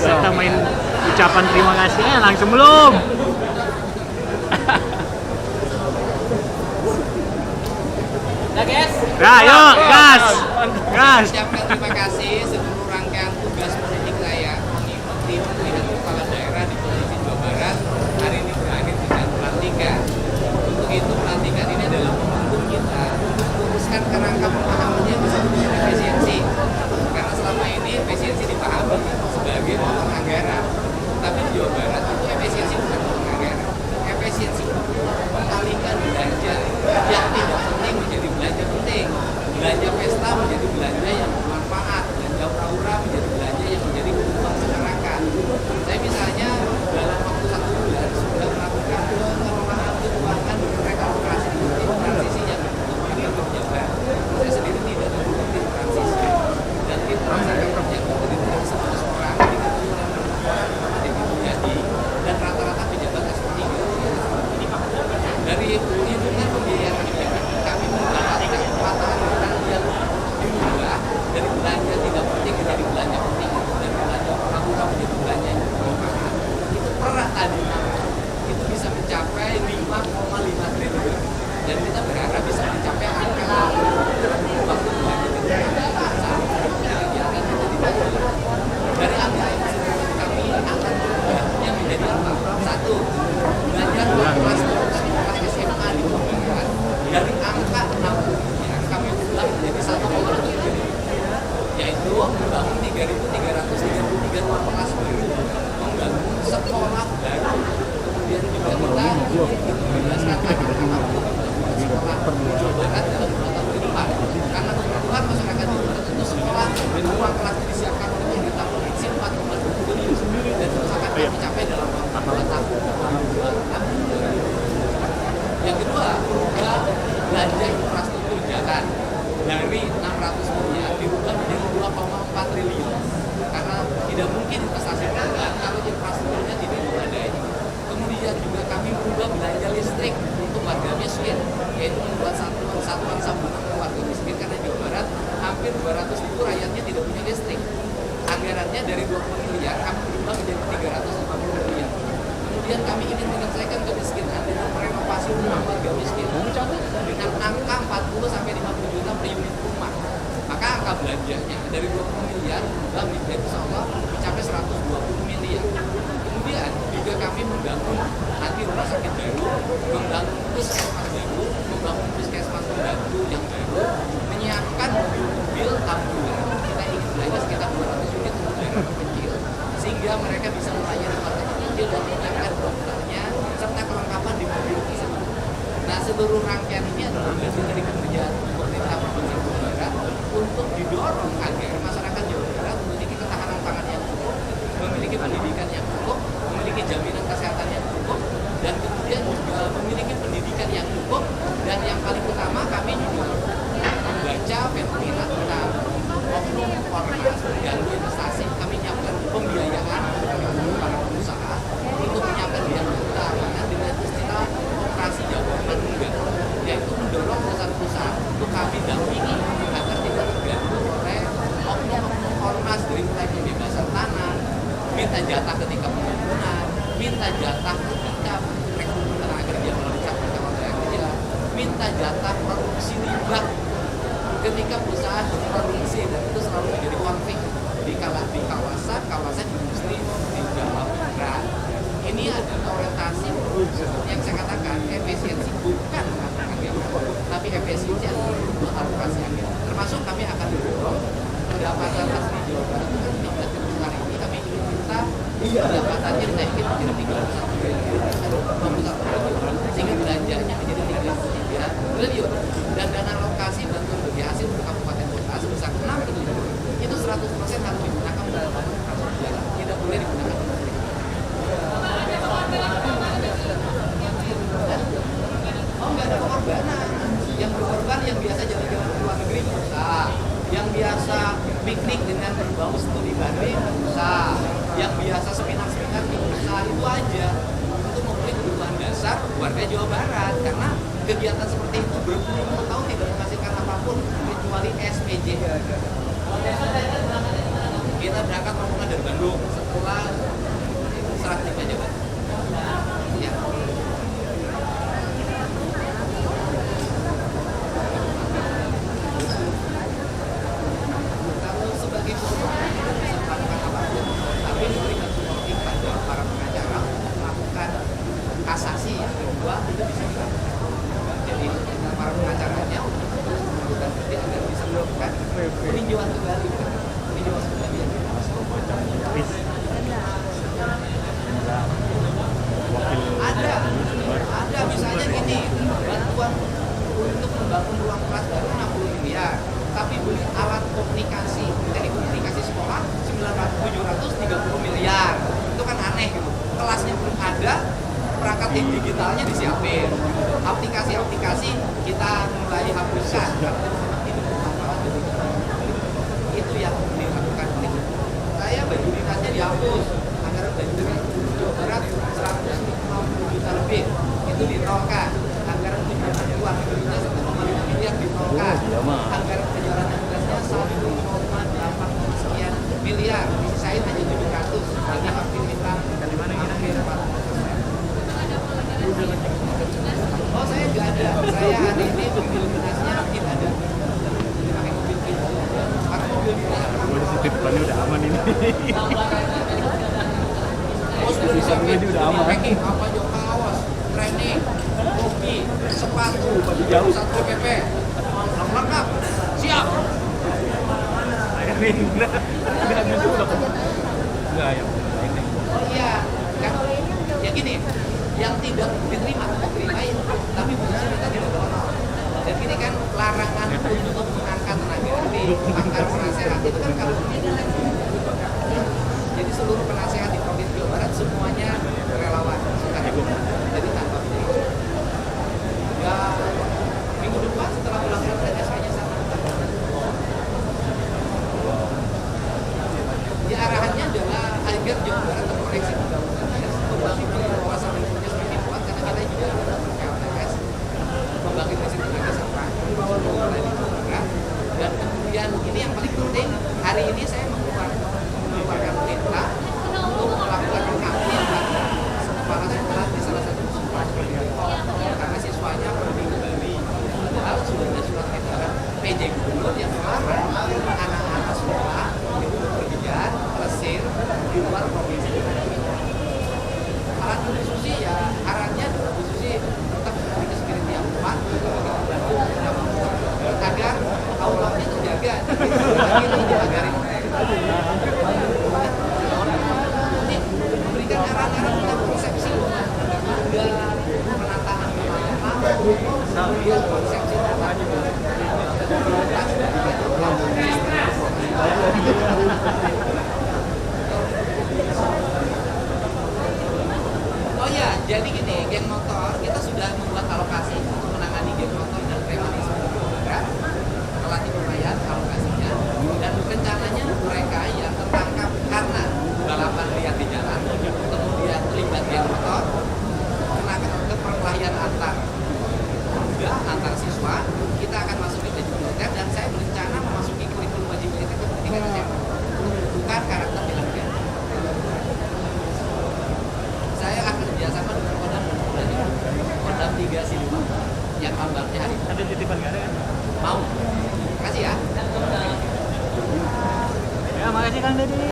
Kita main ucapan terima kasihnya langsung belum? Nah guys, Nah, yuk, gas. Gas. ucapkan terima kasih seluruh rangkaian tugas politik saya mengikuti pemilihan kepala daerah di Provinsi Jawa Barat. Hari ini berakhir dengan pelantikan. Untuk itu pelantikan ini adalah momentum kita untuk memutuskan kerangka pemahamannya yang bisa menjadi efisiensi. Karena selama ini efisiensi dipahami sebagai potong anggaran. Tapi di Jawa Barat itu efisiensi bukan potong anggaran. Efisiensi itu mengalihkan belanja yang tidak penting menjadi belanja penting. Belanja pesta menjadi belanja yang bermanfaat, belanja aura menjadi belanja yang menjadi kebutuhan masyarakat. Saya misalnya dalam waktu 1 bulan sudah melakukan pengelolaan keuangan mereka operasi di transisi yang dibutuhkan berjabat. Saya sendiri tidak mendukung tim transisi dan tim transisi yang terdiri dari 11 orang, diketahui oleh 6 orang bersama jadi dan rata-rata pejabat S3. Dari hitungan pembiayaan pejabat kami mendapatkan kekuatan yang diubah dari belanja tidak penting menjadi belanja penting, dari belanja aura menjadi belanja yang bermanfaat. Itu perak tadi itu bisa mencapai 5,5 triliun dan kita berharap bisa mencapai angka waktu belanja kita dari angka ini kami akan berubahnya menjadi apa? Satu, belanja ruang kelas sekolah SMA di Jawa Barat dari angka 60 kami ulang menjadi 1,7 triliun, yaitu membangun 3.333 ruang kelas baru, membangun sekolah baru, kemudian juga kita menjelaskan lagi sekolah Jawa Barat dalam 2 tahun ke depan karena kebutuhan masyarakat Jawa Barat itu sekolah dan ruang kelas disediakan oleh pemerintah provinsi 4,2 triliun dan terus akan kami capai dalam waktu 2 tahun. Yang kedua, merubah belanja infrastruktur jalan dari 600 miliar dirubah menjadi 2,4 triliun karena tidak mungkin investasi jalan kalau infrastrukturnya tidak memadai. Kemudian juga kami merubah belanja listrik untuk warga miskin, yaitu membuat satuan sambungan untuk warga miskin karena Jawa Barat hampir 200.000 rakyatnya tidak punya listrik. Anggarannya dari 20 miliar kami berubah menjadi 350 miliar. Kemudian kami ingin menyelesaikan kemiskinan dengan renovasi rumah warga miskin dengan angka 40 sampai 50 juta per unit rumah. Maka angka belanjanya dari 20 miliar berubah menjadi insyaallah mencapai 120 miliar. Kemudian juga kami membangun nanti rumah sakit baru, membangun puskesmas baru, membangun puskesmas pembantu yang baru, menyiapkan mobil ambulan. Kita ingin belanja sekitar 200 unit untuk daerah kecil sehingga mereka bisa melayani warga kecil dan menyiapkan dokternya serta kelengkapan di mobil tersebut. Nah, seluruh rangkaian ini adalah bagian dari kerjaan pemerintah Provinsi Jawa Barat untuk didorong agar masyarakat Jawa Barat memiliki ketahanan pangan yang cukup, memiliki pendidikan yang cukup, memiliki jaminan kesehatan yang cukup, dan kemudian juga memiliki pendidikan yang cukup. Dan yang paling utama kami juga membaca fenomena tentang oknum ormas mengganggu investasi. Kami menyiapkan pembiayaan untuk para pengusaha untuk menyiapkan biaya keutamaan dengan istilah operasi jawaban enggak, yaitu mendorong perusahaan-perusahaan untuk kami dampingi agar tidak terganggu oleh oknum ormas dari mulai pembebasan tanah, minta jatah ketika pembangunan, minta jatah ketika rekrutmen tenaga kerja melalui cabang tenaga kerja, minta jatah produksi limbah ketika perusahaan berproduksi, dan itu selalu menjadi konflik di kawasan industri di Jawa Barat. Ini adalah orientasi yang saya katakan efisiensi bukan anggaran, tapi efisiensi adalah bentuk alokasi anggaran. Termasuk kami akan mendorong pendapatan asli Jawa Barat itu kan tingkat kebutuhan ini kami ingin minta pendapatannya dinaikin menjadi 31 triliun sehingga belanjanya menjadi 33 triliun dan dana alokasi bantuan bagi hasil untuk kabupaten kota sebesar 6 triliun itu 100% harus digunakan untuk membangun infrastruktur jalan, tidak boleh digunakan untuk nggak ada pengorbanan. Yang berkorban yang biasa jalan-jalan ke luar negeri bisa, yang biasa piknik dengan berbau studi Bandung bisa, yang biasa seminar-seminar bisa, itu aja untuk memenuhi kebutuhan dasar warga Jawa Barat. Karena kegiatan seperti itu berpuluh-puluh tahun tidak menghasilkan apapun kecuali SPJ. Kita berangkat rombongan dari Bandung, setelah serah terima jabatan. Ya. Kalau sebagai pemohon tidak bisa melakukan apapun, tapi memberikan supporting pada para pengacara melakukan kasasi yang kedua itu bisa dilakukan. Jadi para pengacaranya untuk melakukan seperti agar bisa melakukan peninjauan kembali, peninjauan kembali. Ada misalnya gini, bantuan untuk membangun ruang kelas baru 60 miliar, tapi beli alat komunikasi, telekomunikasi sekolah 730 miliar. Itu kan aneh gitu. Kelasnya belum ada, perangkat yang digitalnya disiapin. Aplikasi-aplikasi kita mulai hapuskan. Itu yang dilakukan oleh saya. Baju dinasnya dihapus, anggaran baju dinas Jawa Barat 150 juta lebih itu ditolkan. Anggaran tunjangan luar negerinya 1,5 miliar ditolkan. Anggaran perjalanan dinasnya 1,8 sekian miliar, disisain hanya 700. Ini hampir kita hampir 4%. Oh, saya nggak ada. Saya hari ini mobil dinasnya tidak ada. Pakai mobil kita. Pakai mobil dinas. Di depannya udah aman ini. Oh, sudah disiapin. Ini udah aman. Packing apa aja, kaos, training, kopi, sepatu, jauh satu PP, lengkap, siap. Nggak gitu loh. Nggak ya. Oh iya, kan? Ya gini, yang tidak diterima, ya, tapi posisi kita tidak honor. Dan ini kan larangan untuk mengangkat tenaga ahli, angkat penasehat itu kan kalau ini. Jadi seluruh penasehat di Provinsi Jawa Barat semuanya relawan. Jadi tanpa biaya. Ya, minggu depan setelah pulang kerja SK-nya sama. Ya arahannya adalah agar Jawa Barat terkoneksi pembangunannya, membangun wawasan lingkungannya semakin kuat karena kita juga ada PLTS, membangkit listrik tenaga surya, dan kemudian ini yang paling penting hari ini saya mengeluarkan perintah untuk melakukan pengambilan kepala sekolah di salah satu sekolah karena siswanya perlu kembali. Padahal sudah ada surat edaran PJ Gubernur yang melarang anak-anak sekolah itu bepergian, lesir di luar provinsi. Alat Bu Susi ya arahnya Bu Susi tetap memiliki spirit yang kuat agar aulanya terjaga. Itu dipagarin. Ini memberikan arahan-arahan tentang konsepsi ada penataan kemudian konsepsi Oh ya, jadi gini, geng motor kita sudah membuat alokasi untuk menangani geng motor dan premanisme di Jawa Barat. Telah dibayar alokasinya dan rencananya mereka yang tertangkap karena balapan liar di jalan, kemudian terlibat geng motor, kena keperkelahian antar siswa, kita akan masukin ke militer dan saya berencana memasuki kurikulum wajib militer ke pendidikan SMA bukan karakter film geng. Saya akan kerjasama dengan Kodam 3 Siliwangi yang ambangnya hari ini. Ada titipan nggak ada kan? Mau. Makasih ya. Ya, makasih Kang Deddy.